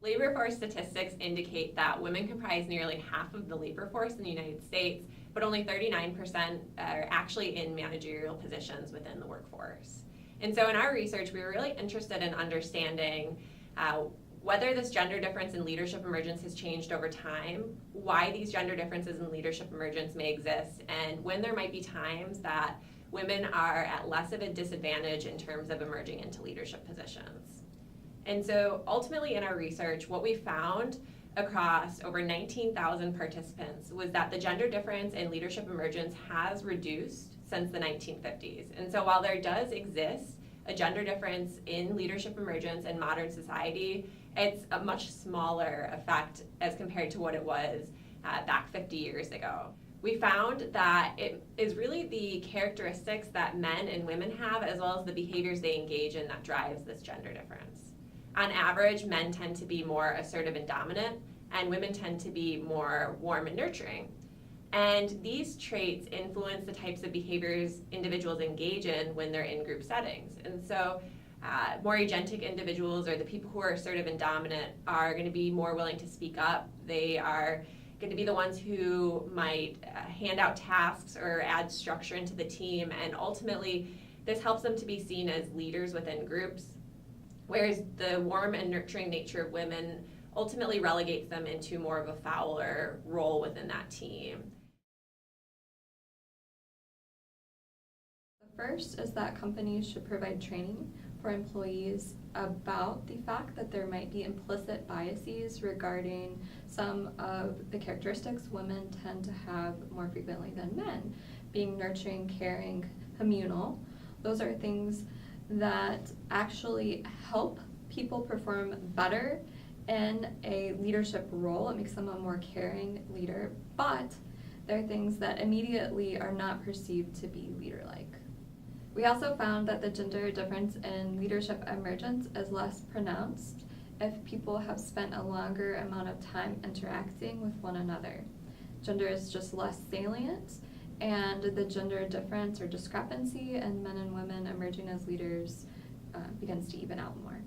Labor force statistics indicate that women comprise nearly half of the labor force in the United States, but only 39% are actually in managerial positions within the workforce. And so in our research, we were really interested in understanding whether this gender difference in leadership emergence has changed over time, why these gender differences in leadership emergence may exist, and when there might be times that women are at less of a disadvantage in terms of emerging into leadership positions. And so ultimately in our research, what we found across over 19,000 participants was that the gender difference in leadership emergence has reduced since the 1950s. And so while there does exist a gender difference in leadership emergence in modern society, it's a much smaller effect as compared to what it was back 50 years ago. We found that it is really the characteristics that men and women have, as well as the behaviors they engage in, that drives this gender difference. On average, men tend to be more assertive and dominant, and women tend to be more warm and nurturing. And these traits influence the types of behaviors individuals engage in when they're in group settings. And so more agentic individuals, or the people who are assertive and dominant, are going to be more willing to speak up. They are going to be the ones who might hand out tasks or add structure into the team, and ultimately this helps them to be seen as leaders within groups, whereas the warm and nurturing nature of women ultimately relegates them into more of a fouler role within that team. The first is that companies should provide training for employees about the fact that there might be implicit biases regarding some of the characteristics women tend to have more frequently than men, being nurturing, caring, communal. Those are things that actually help people perform better in a leadership role. It makes them a more caring leader, but they're things that immediately are not perceived to be leader-like. We also found that the gender difference in leadership emergence is less pronounced if people have spent a longer amount of time interacting with one another. Gender is just less salient, and the gender difference or discrepancy in men and women emerging as leaders begins to even out more.